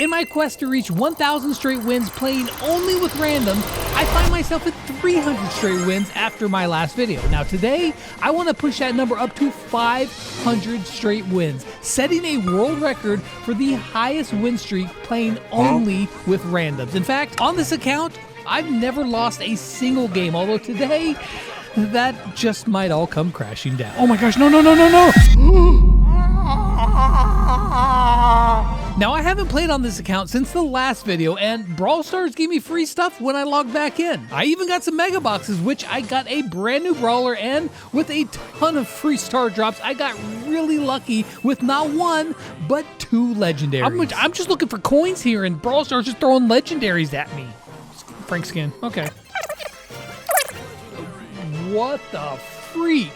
In my quest to reach 1,000 straight wins playing only with random, I find myself at 300 straight wins after my last video. Now today, I want to push that number up to 500 straight wins, setting a world record for the highest win streak playing only with randoms. In fact, on this account, I've never lost a single game, although today, that just might all come crashing down. Oh my gosh, no, no, no, no, no! Now, I haven't played on this account since the last video, and Brawl Stars gave me free stuff when I logged back in. I even got some mega boxes, which I got a brand new brawler, and with a ton of free star drops, I got really lucky with not one, but 2 legendaries. I'm just looking for coins here, and Brawl Stars just throwing legendaries at me. Frank skin, okay. What the freak?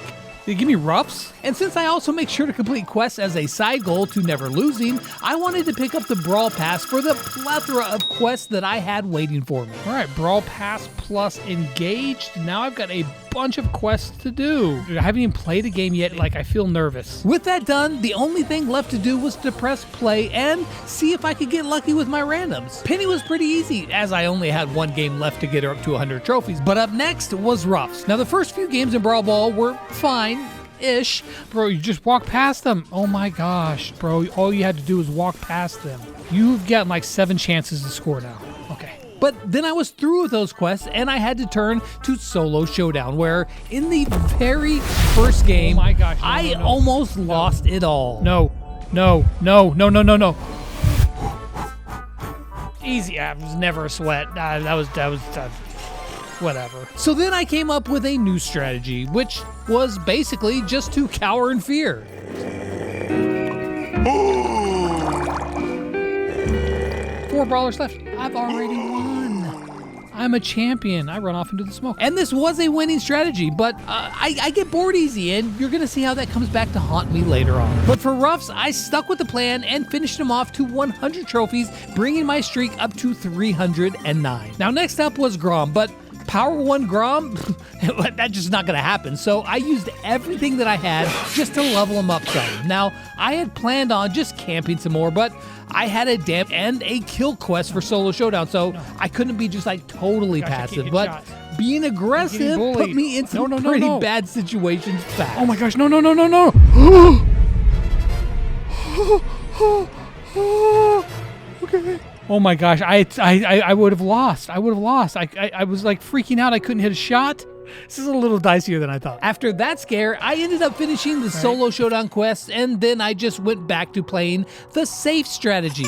Did it give me roughs? And since I also make sure to complete quests as a side goal to never losing, I wanted to pick up the Brawl Pass for the plethora of quests that I had waiting for me. All right, Brawl Pass plus engaged. Now I've got a bunch of quests to do. Dude, I haven't even played a game yet, like I feel nervous. With that done, the only thing left to do was to press play and see if I could get lucky with my randoms. Penny was pretty easy, as I only had one game left to get her up to 100 trophies, but up next was Roughs. Now the first few games in Brawl Ball were fine-ish. Bro, you just walk past them. Oh my gosh, bro, all you had to do was walk past them. You've gotten like 7 chances to score now. Okay. But then I was through with those quests and I had to turn to Solo Showdown, where in the very first game, oh my gosh, I almost lost it all. No. Easy. It was never a sweat. That was whatever. So then I came up with a new strategy, which was basically just to cower in fear. 4 brawlers left. I've already won. I'm a champion. I run off into the smoke. And this was a winning strategy, but I get bored easy, and you're gonna see how that comes back to haunt me later on. But for Roughs, I stuck with the plan and finished him off to 100 trophies, bringing my streak up to 309. Now next up was Grom, but Power 1 Grom, that's just not gonna happen. So I used everything that I had just to level him up some. Now, I had planned on just camping some more, but I had a damp and a kill quest for Solo Showdown, so I couldn't be just like totally passive. But being aggressive put me in some pretty bad situations fast. Oh my gosh, no. Okay. Oh my gosh, I would have lost. I was like freaking out. I couldn't hit a shot. This is a little dicier than I thought. After that scare, I ended up finishing the Solo Showdown quest, and then I just went back to playing the safe strategy,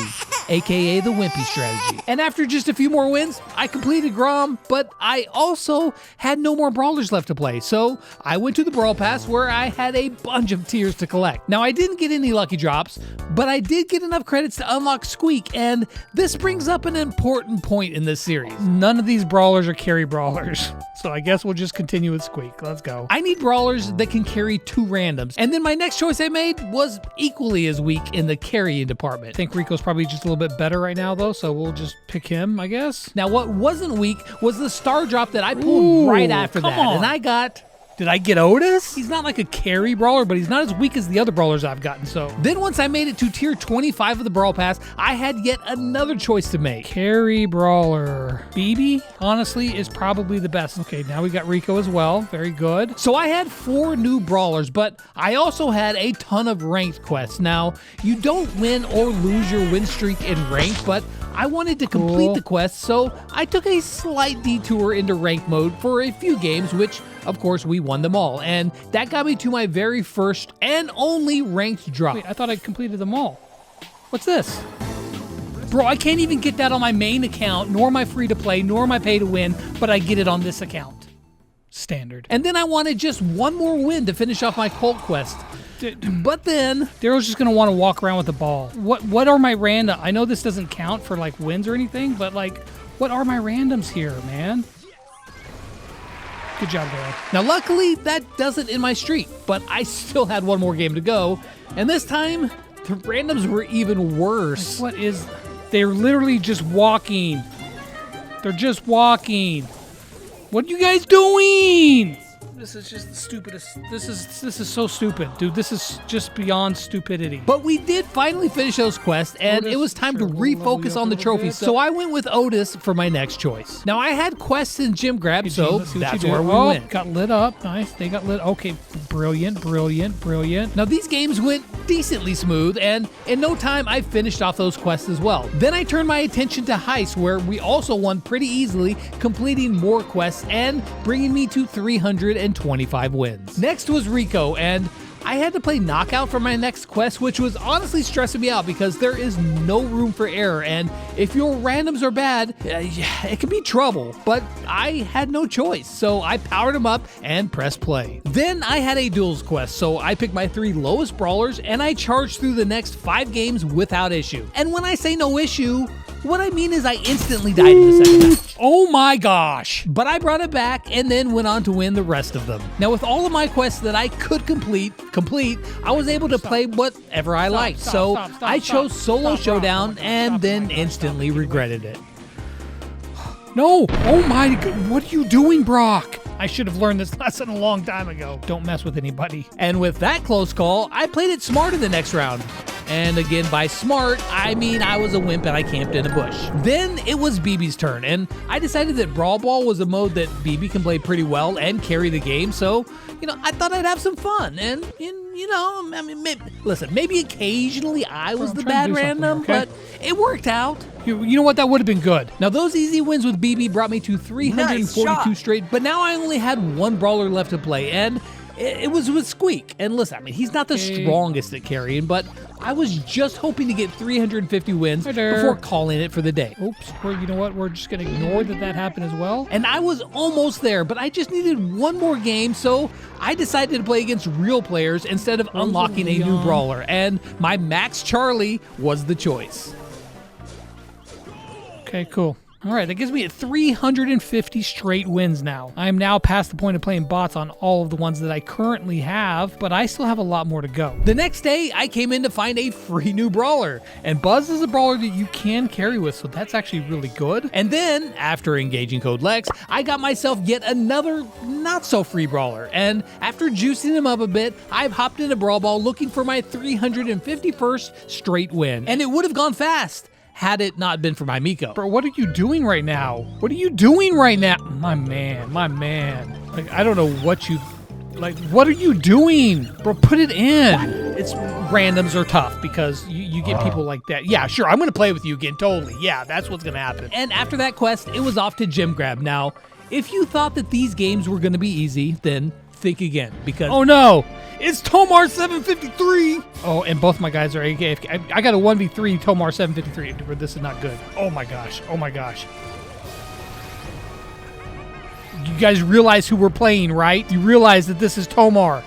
aka the wimpy strategy. And after just a few more wins, I completed Grom, but I also had no more brawlers left to play, so I went to the Brawl Pass where I had a bunch of tiers to collect. Now, I didn't get any lucky drops, but I did get enough credits to unlock Squeak, and this brings up an important point in this series. None of these brawlers are carry brawlers, so I guess we'll just continue with Squeak. Let's go. I need brawlers that can carry 2 randoms. And then my next choice I made was equally as weak in the carrying department. I think Rico's probably just a little bit better right now though, so we'll just pick him, I guess. Now what wasn't weak was the star drop that I pulled right after that. And I got... Did I get Otis? He's not like a carry brawler, but he's not as weak as the other brawlers I've gotten, so. Then once I made it to tier 25 of the Brawl Pass, I had yet another choice to make. Carry brawler. BB, honestly, is probably the best. Okay, now we got Rico as well. Very good. So I had 4 new brawlers, but I also had a ton of ranked quests. Now, you don't win or lose your win streak in ranked, but I wanted to complete the quest, so I took a slight detour into ranked mode for a few games, which of course we won them all, and that got me to my very first and only ranked drop. Wait, I thought I completed them all. What's this? Bro, I can't even get that on my main account, nor my free to play, nor my pay to win, but I get it on this account. Standard. And then I wanted just one more win to finish off my cult quest. But then Daryl's just gonna want to walk around with the ball. What are my random? I know this doesn't count for like wins or anything, but like, what are my randoms here, man? Good job, Daryl. Now, luckily, that doesn't end my streak, but I still had one more game to go, and this time the randoms were even worse. Like, what is? They're literally just walking. They're just walking. What are you guys doing? This is just the stupidest. This is so stupid, dude. This is just beyond stupidity. But we did finally finish those quests, and it was time to refocus on the trophies. So I went with Otis for my next choice. Now I had quests in Gym Grab, so that's where we went. Got lit up. Nice. They got lit. Okay, brilliant, brilliant, brilliant. Now these games went decently smooth, and in no time I finished off those quests as well. Then I turned my attention to Heist, where we also won pretty easily, completing more quests and bringing me to 325 wins. Next was Rico, and I had to play Knockout for my next quest, which was honestly stressing me out because there is no room for error, and if your randoms are bad, it can be trouble. But I had no choice, so I powered them up and pressed play. Then I had a duels quest, so I picked my 3 lowest brawlers and I charged through the next 5 games without issue. And when I say no issue, what I mean is I instantly died in the second match. Oh my gosh. But I brought it back and then went on to win the rest of them. Now with all of my quests that I could complete, I was able to play whatever I liked. So I chose Solo Showdown and then instantly regretted it. No! Oh my God! What are you doing, Brock? I should have learned this lesson a long time ago. Don't mess with anybody. And with that close call, I played it smart in the next round. And again, by smart, I mean I was a wimp and I camped in a bush. Then it was BB's turn, and I decided that Brawl Ball was a mode that BB can play pretty well and carry the game, so, I thought I'd have some fun. And I mean, maybe occasionally I was the bad random, okay? But it worked out. You know what? That would have been good. Now, those easy wins with BB brought me to 342 straight, but now I only had 1 brawler left to play, and it was with Squeak. And listen, I mean, he's not the strongest at carrying, but I was just hoping to get 350 wins before calling it for the day. Oops, well, you know what? We're just going to ignore that happened as well. And I was almost there, but I just needed 1 more game, so I decided to play against real players instead of unlocking a new brawler, and my Max Charlie was the choice. Okay, cool. All right, that gives me 350 straight wins now. I am now past the point of playing bots on all of the ones that I currently have, but I still have a lot more to go. The next day, I came in to find a free new brawler, and Buzz is a brawler that you can carry with, so that's actually really good. And then, after engaging code Lex, I got myself yet another not-so-free brawler, and after juicing him up a bit, I've hopped into Brawl Ball looking for my 351st straight win. And it would have gone fast had it not been for my Miko. Bro, what are you doing right now? What are you doing right now? My man. Like, I don't know what you... Like, what are you doing? Bro, put it in. It's randoms are tough because you get people like that. Yeah, sure, I'm going to play with you again, totally. Yeah, that's what's going to happen. And after that quest, it was off to Gym Grab. Now, if you thought that these games were going to be easy, then think again, because... Oh no! It's Tomar 753! Oh, and both my guys are AFK. I got a 1v3 Tomar 753. This is not good. Oh my gosh. Oh my gosh. You guys realize who we're playing, right? You realize that this is Tomar.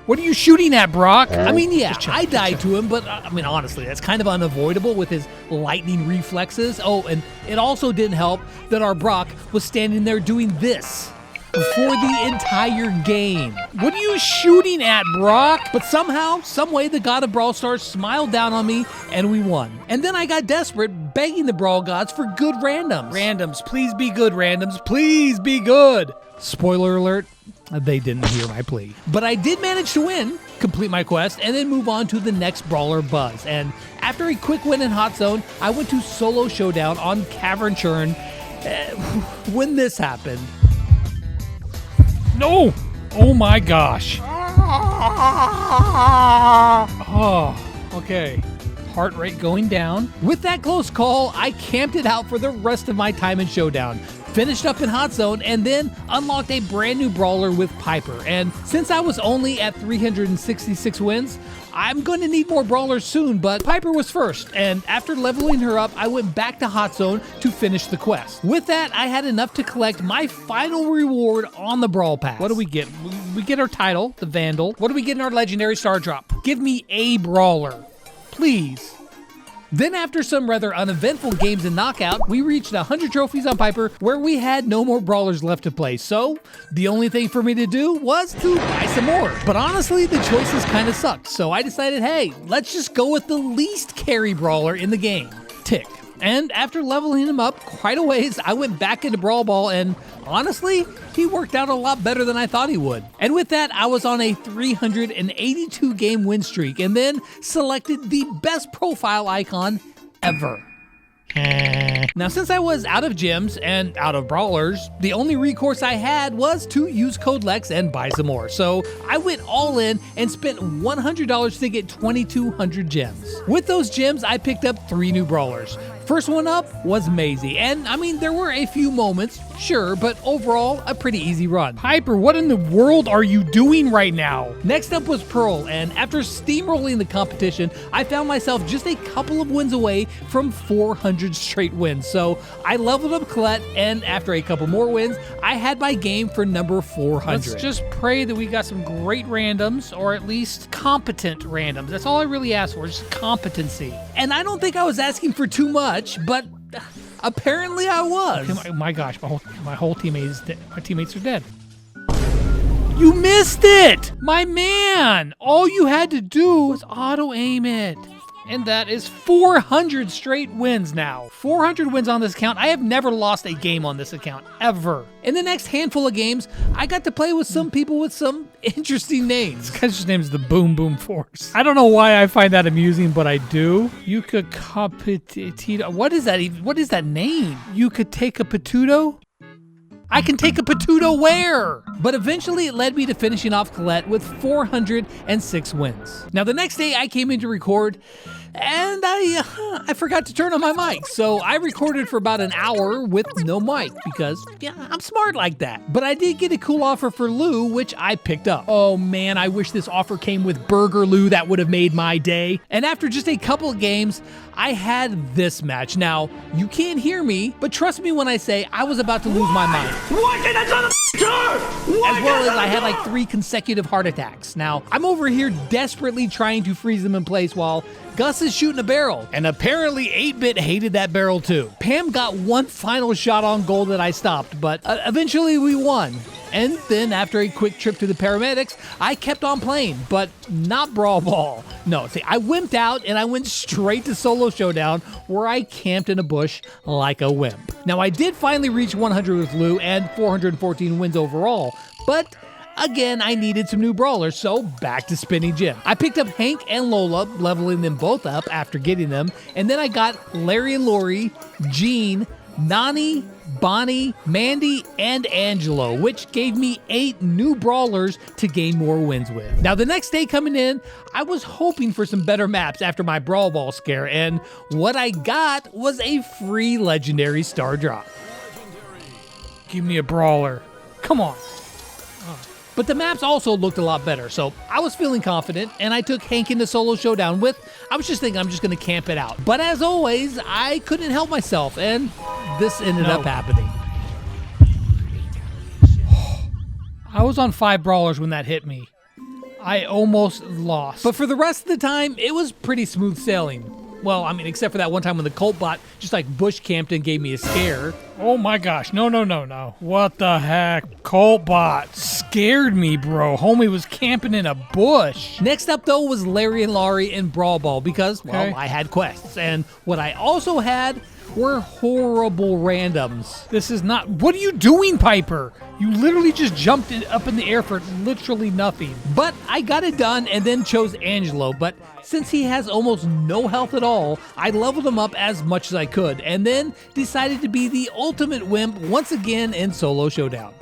What are you shooting at, Brock? I mean, yeah, I died to him, but I mean, honestly, that's kind of unavoidable with his lightning reflexes. Oh, and it also didn't help that our Brock was standing there doing this for the entire game. What are you shooting at, Brock? But somehow, someway, the god of Brawl Stars smiled down on me, and we won. And then I got desperate, begging the Brawl gods for good randoms. Randoms, please be good, randoms. Please be good. Spoiler alert, they didn't hear my plea. But I did manage to win, complete my quest, and then move on to the next brawler, Buzz. And after a quick win in Hot Zone, I went to Solo Showdown on Cavern Churn. When this happened... No! Oh my gosh. Oh, okay. Heart rate going down. With that close call, I camped it out for the rest of my time in Showdown. Finished up in Hot Zone, and then unlocked a brand new brawler with Piper. And since I was only at 366 wins, I'm going to need more brawlers soon, but Piper was first, and after leveling her up, I went back to Hot Zone to finish the quest. With that, I had enough to collect my final reward on the Brawl Pass. What do we get? We get our title, the Vandal. What do we get in our Legendary Star Drop? Give me a brawler, please. Then after some rather uneventful games in Knockout, we reached 100 trophies on Piper where we had no more brawlers left to play. So the only thing for me to do was to buy some more. But honestly, the choices kind of sucked. So I decided, hey, let's just go with the least carry brawler in the game, Tick. And after leveling him up quite a ways, I went back into Brawl Ball and honestly, he worked out a lot better than I thought he would. And with that, I was on a 382 game win streak and then selected the best profile icon ever. Now, since I was out of gems and out of brawlers, the only recourse I had was to use code Lex and buy some more. So I went all in and spent $100 to get 2,200 gems. With those gems, I picked up 3 new brawlers. First one up was Maisie, and I mean, there were a few moments, sure, but overall, a pretty easy run. Piper, what in the world are you doing right now? Next up was Pearl, and after steamrolling the competition, I found myself just a couple of wins away from 400 straight wins. So I leveled up Colette, and after a couple more wins, I had my game for number 400. Let's just pray that we got some great randoms, or at least competent randoms. That's all I really asked for, just competency. And I don't think I was asking for too much, but apparently I was. Oh my gosh, my whole teammate is dead. My teammates are dead. You missed it! My man! All you had to do was auto-aim it. And that is 400 straight wins now. 400 wins on this account. I have never lost a game on this account, ever. In the next handful of games, I got to play with some people with some interesting names. This guy's name is the Boom Boom Force. I don't know why I find that amusing, but I do. You could What is that even? What is that name? You could take a patuto? I can take a patuto where? But eventually it led me to finishing off Colette with 406 wins. Now the next day I came in to record and I forgot to turn on my mic. So I recorded for about an hour with no mic because, yeah, I'm smart like that. But I did get a cool offer for Lou, which I picked up. Oh man, I wish this offer came with Burger Lou. That would have made my day. And after just a couple of games, I had this match. Now, you can't hear me, but trust me when I say I was about to lose my mind. As well as I had like 3 consecutive heart attacks. Now, I'm over here desperately trying to freeze them in place while Gus is shooting a barrel. And apparently 8-Bit hated that barrel too. Pam got one final shot on goal that I stopped, but eventually we won. And then after a quick trip to the paramedics, I kept on playing, but not Brawl Ball. No, see, I wimped out and I went straight to Solo Showdown where I camped in a bush like a wimp. Now, I did finally reach 100 with Lou and 414 wins overall, but again, I needed some new brawlers, so back to Spinny Jim. I picked up Hank and Lola, leveling them both up after getting them, and then I got Larry and Lori, Jean, Nani, Bonnie, Mandy, and Angelo, which gave me 8 new brawlers to gain more wins with. Now, the next day coming in, I was hoping for some better maps after my Brawl Ball scare, and what I got was a free legendary star drop. Give me a brawler. Come on. But the maps also looked a lot better, so I was feeling confident, and I took Hank into Solo Showdown I was just thinking I'm just going to camp it out. But as always, I couldn't help myself, and this ended up happening. I was on 5 brawlers when that hit me. I almost lost. But for the rest of the time, it was pretty smooth sailing. Well, I mean, except for that one time when the Colt bot just like bush camped and gave me a scare. Oh my gosh, no. What the heck? Colt bot scared me, bro. Homie was camping in a bush. Next up, though, was Larry and Laurie in Brawl Ball because, well, I had quests. And what I also had were horrible randoms. This is not... What are you doing, Piper? You literally just jumped up in the air for literally nothing. But I got it done and then chose Angelo. But since he has almost no health at all, I leveled him up as much as I could and then decided to be the ultimate wimp once again in Solo Showdown.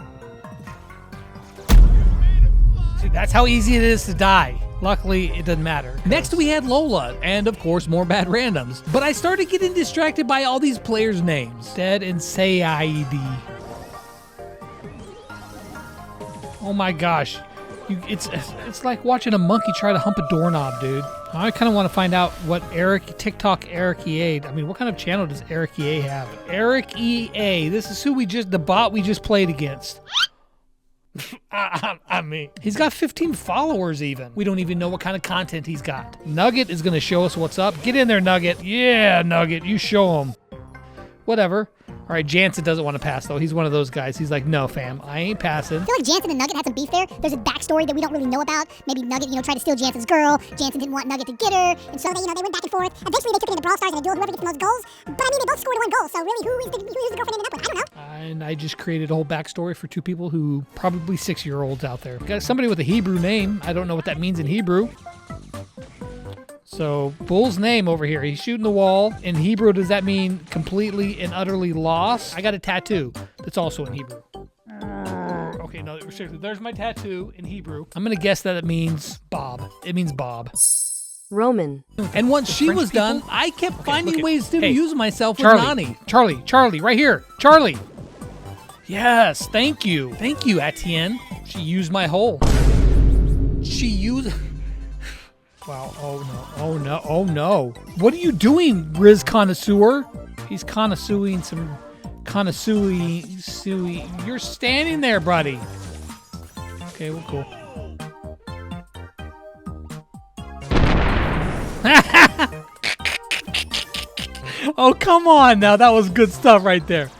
See, that's how easy it is to die. Luckily, it doesn't matter. Next, we had Lola, and of course, more bad randoms. But I started getting distracted by all these players' names. Dead and Saidi. Oh my gosh. It's like watching a monkey try to hump a doorknob, dude. I kind of want to find out what TikTok Eric EA. I mean, what kind of channel does Eric EA have? Eric EA. This is the bot we just played against. I mean, he's got 15 followers even. We don't even know what kind of content he's got. Nugget is going to show us what's up. Get in there, Nugget. Yeah, Nugget, you show him. Whatever. All right, Jansen doesn't want to pass, though. He's one of those guys. He's like, no, fam, I ain't passing. I feel like Jansen and Nugget had some beef there. There's a backstory that we don't really know about. Maybe Nugget, tried to steal Jansen's girl. Jansen didn't want Nugget to get her. And so they went back and forth. Eventually, they took it into Brawl Stars and a duel, whoever gets the most goals. But I mean, they both scored 1 goal. So really, who's the girlfriend ended up with? I don't know. And I just created a whole backstory for two people who probably 6-year-olds out there. Got somebody with a Hebrew name. I don't know what that means in Hebrew. So Bull's name over here, he's shooting the wall. In Hebrew, does that mean completely and utterly lost? I got a tattoo that's also in Hebrew. Okay, no, seriously, there's my tattoo in Hebrew. I'm going to guess that it means Bob. It means Bob. Roman. And once she French was people? done, I kept finding look at- ways to hey, amuse myself with Charlie, Nani. Charlie, right here. Charlie. Yes, thank you. Thank you, Etienne. She used my hole. She used... Wow, oh no. What are you doing, Riz Connoisseur? He's connoisseuring some... Connoisseuing... You're standing there, buddy. Okay, well, cool. Oh, come on now. That was good stuff right there.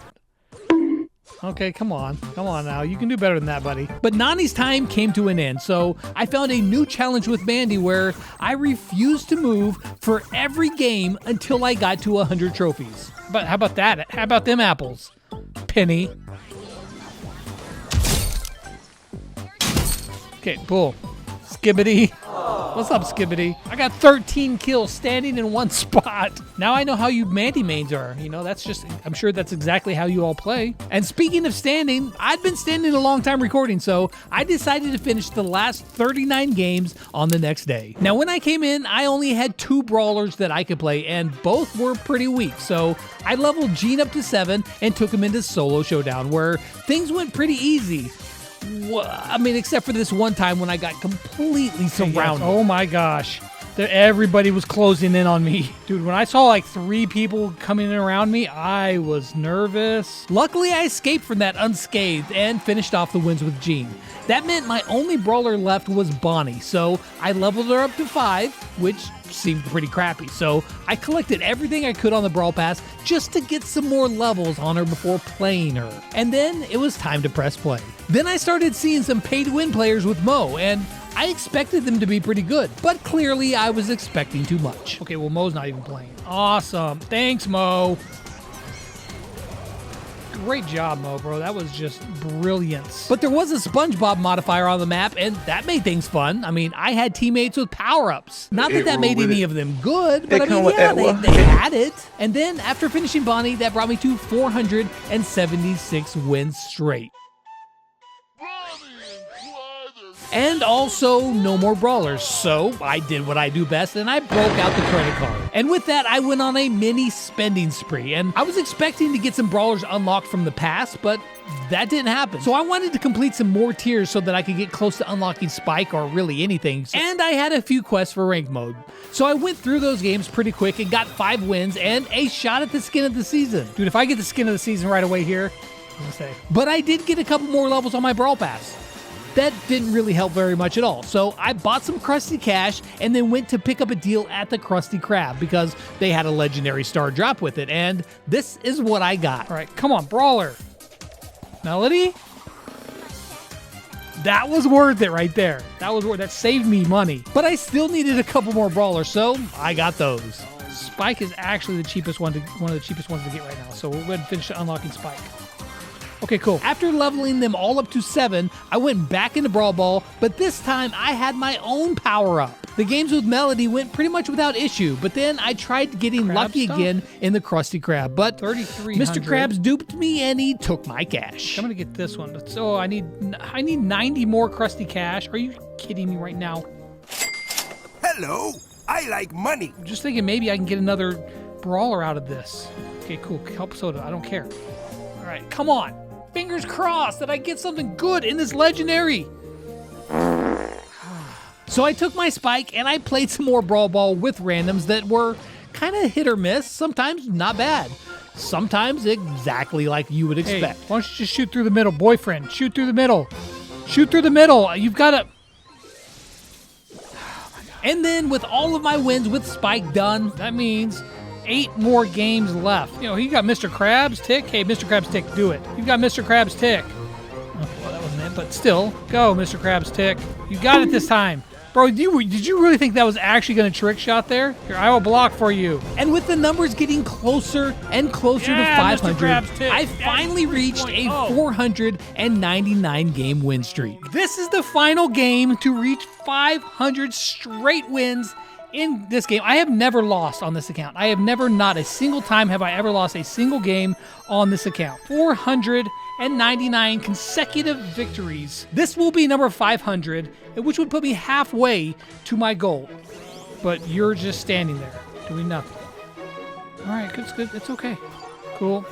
Okay, come on now. You can do better than that, buddy. But Nani's time came to an end, so I found a new challenge with Mandy where I refused to move for every game until I got to 100 trophies. But how about that? How about them apples? Penny. Okay, Bull. Skibbity. What's up, Skibbity? I got 13 kills standing in one spot. Now I know how you Mandy mains are. You know, that's just, I'm sure that's exactly how you all play. And speaking of standing, I'd been standing a long time recording, so I decided to finish the last 39 games on the next day. Now, when I came in, I only had 2 brawlers that I could play, and both were pretty weak. So I leveled Gene up to 7 and took him into solo showdown, where things went pretty easy. I mean, except for this one time when I got completely surrounded. Oh my gosh. Everybody was closing in on me. Dude, when I saw like 3 people coming in around me, I was nervous. Luckily, I escaped from that unscathed and finished off the wins with Gene. That meant my only brawler left was Bonnie, so I leveled her up to 5, which seemed pretty crappy. So I collected everything I could on the Brawl Pass just to get some more levels on her before playing her. And then it was time to press play. Then I started seeing some pay-to-win players with Mo, and I expected them to be pretty good, but clearly I was expecting too much. Okay, well, Mo's not even playing. Awesome. Thanks, Mo. Great job, Mo, bro. That was just brilliance. But there was a SpongeBob modifier on the map, and that made things fun. I mean, I had teammates with power-ups. Not that that made any of them good, but I mean, yeah, they had it. And then, after finishing Bonnie, that brought me to 476 wins straight. And also, no more brawlers, so I did what I do best and I broke out the credit card. And with that, I went on a mini spending spree, and I was expecting to get some brawlers unlocked from the past, but that didn't happen. So I wanted to complete some more tiers so that I could get close to unlocking Spike or really anything. And I had a few quests for rank mode. So I went through those games pretty quick and got 5 wins and a shot at the skin of the season. Dude, if I get the skin of the season right away here, I'm gonna say. But I did get a couple more levels on my Brawl Pass. That didn't really help very much at all. So I bought some Krusty Cash and then went to pick up a deal at the Krusty Krab because they had a legendary star drop with it. And this is what I got. All right, come on, brawler. Melody? That was worth it right there. That was worth. That saved me money. But I still needed a couple more brawlers, so I got those. Spike is actually the cheapest one of the cheapest ones to get right now. So we'll go ahead and finish unlocking Spike. Okay, cool. After leveling them all up to 7, I went back into Brawl Ball, but this time I had my own power-up. The games with Melody went pretty much without issue, but then I tried getting lucky again in the Krusty Krab, but 3,300. Mr. Krabs duped me and he took my cash. I'm gonna get this one. So I need 90 more Krusty Cash. Are you kidding me right now? Hello, I like money. I'm just thinking maybe I can get another brawler out of this. Okay, cool. Help Soda. I don't care. All right, come on. Fingers crossed that I get something good in this legendary. So I took my Spike and I played some more Brawl Ball with randoms that were kind of hit or miss, sometimes not bad, sometimes exactly like you would expect. Hey, why don't you just shoot through the middle, boyfriend? Shoot through the middle. Shoot through the middle. You've got to... And then with all of my wins with Spike done, that means 8 more games left. You know, he got Mr. Krabs Tick. Hey, Mr. Krabs Tick, do it. You've got Mr. Krabs Tick. Oh, well, that wasn't it, but still. Go, Mr. Krabs Tick. You got it this time. Bro, did you really think that was actually going to trick shot there? Here, I will block for you. And with the numbers getting closer and closer to 500, I finally reached a 499 game win streak. This is the final game to reach 500 straight wins in this game. I have never lost on this account. I have never, not a single time have I ever lost a single game on this account. 499 consecutive victories. This will be number 500, which would put me halfway to my goal. But you're just standing there, doing nothing. All right, good, it's good. It's okay. Cool.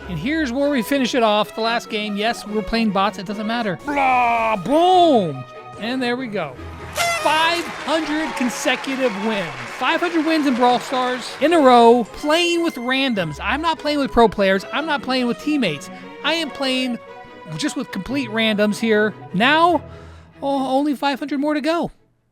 And here's where we finish it off. The last game. Yes, we're playing bots. It doesn't matter. Blah, boom. And there we go. 500 consecutive wins. 500 wins in Brawl Stars in a row, playing with randoms. I'm not playing with pro players. I'm not playing with teammates. I am playing just with complete randoms here. Now, only 500 more to go.